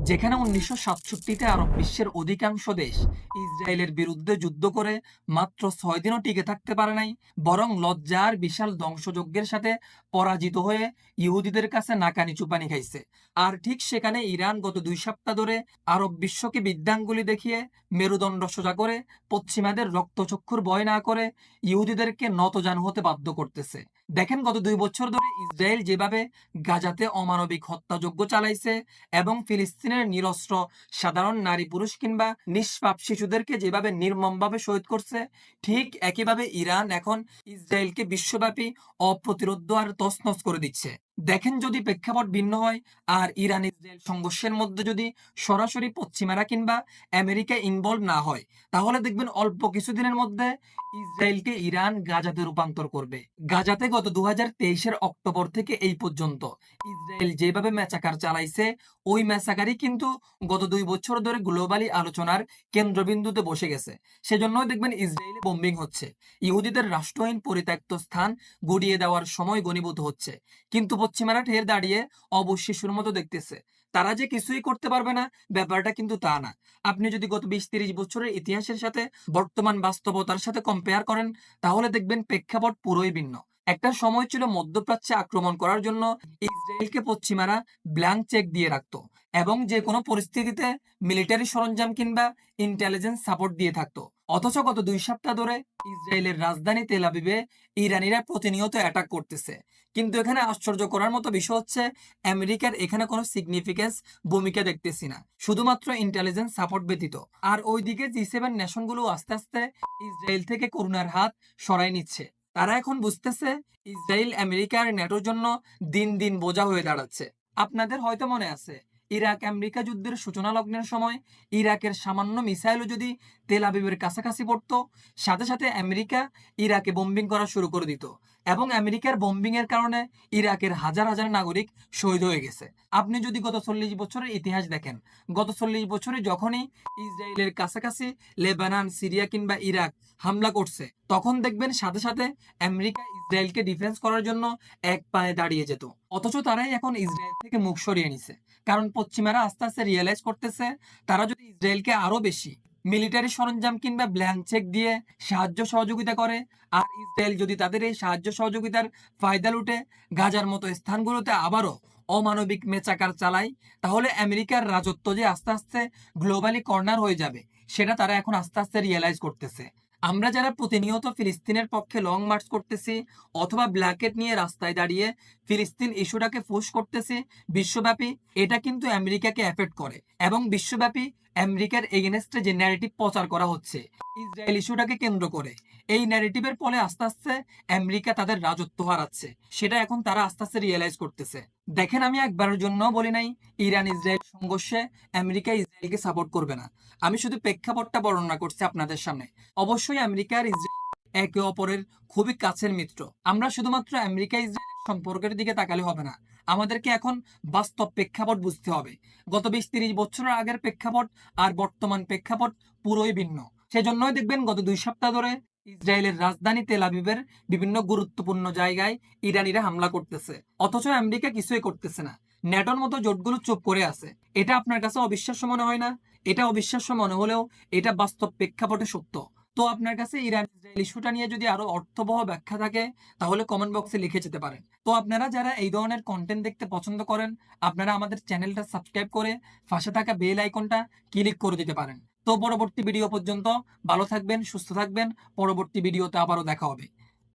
যেখানে 1967-তে আরব বিশ্বের অধিকাংশ দেশ ইসরায়েলের বিরুদ্ধে যুদ্ধ করে মাত্র 6 দিনও টিকে থাকতে পারে নাই, বরং লজ্জার বিশাল ধ্বংসযজ্ঞের সাথে পরাজিত হয়ে ইহুদিদের কাছে নাকানি চুপানি খাইছে। আর ঠিক সেখানে ইরান গত 2 সপ্তাহ ধরে আরব বিশ্বকে বিদ্যাঙ্গুলি দেখিয়ে মেরুদণ্ড সোজা করে পশ্চিমাদের রক্তচক্ষুর ভয় না করে ইহুদিদেরকে নতজানু হতে বাধ্য করতেছে। দেখেন, গত 2 বছর ধরে ইসরায়েল যেভাবে গাজাতে অমানবিক হত্যাযজ্ঞ চালাইছে এবং ফিলিস্তিনের নিরস্ত্র সাধারণ নারী পুরুষ কিংবা নিষ্পাপ শিশুদেরকে যেভাবে নির্মমভাবে শহীদ করছে, ঠিক একইভাবে ইরান এখন ইসরায়েলকে বিশ্বব্যাপী অপ্রতিরোধ্য আর তছনছ করে দিচ্ছে। দেখেন, যদি প্রেক্ষাপট ভিন্ন হয় আর ইরান ইসরায়েল সংঘর্ষের মধ্যে যদি সরাসরি পশ্চিমারা কিংবা আমেরিকা ইনভলভ না হয়, তাহলে দেখবেন অল্প কিছুদিনের মধ্যে ইসরায়েলকে ইরান গাজাতে রূপান্তর করবে। গাজাতে গত 2023-এর অক্টোবর থেকে এই পর্যন্ত ইসরায়েল যেভাবে ম্যাচাকার চালাইছে, ওই ম্যাসাকারই কিন্তু গত 2 বছর ধরে গ্লোবালি আলোচনার কেন্দ্রবিন্দুতে বসে গেছে। সেজন্যই দেখবেন ইসরায়েলে বোম্বিং হচ্ছে, ইহুদিদের রাষ্ট্রহীন পরিত্যক্ত স্থান গড়িয়ে দেওয়ার সময় ঘনীভূত হচ্ছে। কিন্তু পশ্চিমারা ঠের দাঁড়িয়ে অবশ শিশুর মতো দেখতেছে। তারা যে কিছুই করতে পারবে না, ব্যাপারটা কিন্তু তা না। আপনি যদি গত 20-30 বছরের ইতিহাসের সাথে বর্তমান বাস্তবতার সাথে কম্পেয়ার করেন, তাহলে দেখবেন প্রেক্ষাপট পুরোই ভিন্ন। একটা সময় ছিল মধ্যপ্রাচ্যে আক্রমণ করার জন্য ইসরায়েলকে পশ্চিমারা ব্ল্যাঙ্ক চেক দিয়ে রাখতো এবং যে কোনো পরিস্থিতিতে মিলিটারি সরঞ্জাম কিংবা ইন্টেলিজেন্স সাপোর্ট দিয়ে থাকতো। অথচ গত 2 সপ্তাহ ধরে ইসরায়েলের রাজধানী তেল আবিবে ইরানিরা প্রতিনিয়ত অ্যাটাক করতেছে। কিন্তু এখানে আশ্চর্য করার মতো বিষয় হচ্ছে, আমেরিকার এখানে কোনো সিগনিফিকেন্স ভূমিকা দেখতেছি না, শুধুমাত্র ইন্টেলিজেন্স সাপোর্ট ব্যতীত। আর ওইদিকে G7 নেশনগুলো আস্তে আস্তে ইসরায়েল থেকে করুণার হাত সরাই নিচ্ছে। তারা এখন বুঝতেছে ইসরায়েল আমেরিকা আর ন্যাটোর জন্য দিন দিন বোঝা হয়ে দাঁড়াচ্ছে। আপনাদের হয়তো মনে আছে, ইরাক আমেরিকা যুদ্ধের সূচনা লগ্নের সময় ইরাকের সামান্য মিসাইলও যদি তেল আবিবের কাছাকাছি পড়তো, সাথে সাথে আমেরিকা ইরাকে বোম্বিং করা শুরু করে দিত এবং আমেরিকার বোম্বিং এর কারণে ইরাকের হাজার হাজার নাগরিক শহীদ হয়ে গেছে। আপনি যদি গত 40 বছরের ইতিহাস দেখেন, গত 40 বছরে যখনই ইসরায়েলের কাছাকাছি লেবানন, সিরিয়া কিংবা ইরাক হামলা করছে, তখন দেখবেন সাথে সাথে আমেরিকা ইসরায়েলকে ডিফেন্স করার জন্য এক পায়ে দাঁড়িয়ে যেত। অথচ তারাই এখন ইসরায়েল থেকে মুখ সরিয়ে নিছে, কারণ পশ্চিমারা আস্তে আস্তে রিয়েলাইজ করতেছে, তারা যদি ইসরায়েলকে আরো বেশি মিলিটারি সরঞ্জাম কিংবা ব্ল্যাঙ্ক চেক দিয়ে সাহায্য সহযোগিতা করে, আর ইসরায়েল যদি তাদের এই সাহায্য সহযোগিতার ফায়দা লুটে গাজার মতো স্থানগুলোতে আবারও অমানবিক মেচাকার চালায়, তাহলে আমেরিকার রাজত্ব যে আস্তে আস্তে গ্লোবালি কর্নার হয়ে যাবে, সেটা তারা এখন আস্তে আস্তে রিয়েলাইজ করতেছে। আমরা যারা প্রতিনিয়ত ফিলিস্তিনের পক্ষে লং মার্চ করতেছি অথবা ব্ল্যাকেট নিয়ে রাস্তায় দাঁড়িয়ে ফিলিস্তিন ইস্যুটাকে ফোর্স করতেছি বিশ্বব্যাপী, এটা কিন্তু আমেরিকাকে এফেক্ট করে এবং বিশ্বব্যাপী আমেরিকার এগেনস্টে যে ন্যারেটিভ প্রচার করা হচ্ছে ইসরায়েল ইস্যুটাকে কেন্দ্র করে, এই ন্যারেটিভের ফলে আস্তে আস্তে আমেরিকা তাদের রাজত্ব হারাচ্ছে, সেটা এখন তারা আস্তে আস্তে রিয়েলাইজ করতেছে। দেখেন, আমি একবারের জন্য বলি নাই ইরান ইসরায়েল সংঘর্ষে আমেরিকা ইসরায়েলকে সাপোর্ট করবে না। আমি শুধু প্রেক্ষাপটটা বর্ণনা করছি আপনাদের সামনে। অবশ্যই আমেরিকা আর ইসরায়েল একে অপরের খুবই কাছের মিত্র। আমরা শুধুমাত্র আমেরিকা ইসরায়েল সম্পর্কের দিকে তাকালে হবে না, আমাদেরকে এখন বাস্তব প্রেক্ষাপট বুঝতে হবে। গত 20-30 বছরের আগের প্রেক্ষাপট আর বর্তমান প্রেক্ষাপট পুরোই ভিন্ন। সেজন্যই দেখবেন গত 2 সপ্তাহ ধরে ইসরায়েলের রাজধানী তেল আবিবের বিভিন্ন গুরুত্বপূর্ণ জায়গায় ইরানিরা হামলা করতেছে, অথচ আমেরিকা কিছুই করতেছে না। ন্যাটোর মতো জোটগুলো চুপ করে আছে। এটা আপনার কাছে অবিশ্বাস্য মনে হয় না? এটা অবিশ্বাস্য মনে হলেও এটা বাস্তব প্রেক্ষাপটে সত্য। তো আপনার কাছে ইরান ইসরায়েল ইস্যুটা নিয়ে যদি আরো অর্থবহ ব্যাখ্যা থাকে, তাহলে কমেন্ট বক্সে লিখে যেতে পারেন। তো আপনারা যারা এই ধরনের কন্টেন্ট দেখতে পছন্দ করেন, আপনারা আমাদের চ্যানেলটা সাবস্ক্রাইব করে পাশে থাকা বেল আইকনটা ক্লিক করে দিতে পারেন। তো পরবর্তী ভিডিও পর্যন্ত ভালো থাকবেন, সুস্থ থাকবেন। পরবর্তী ভিডিওতে আবারও দেখা হবে।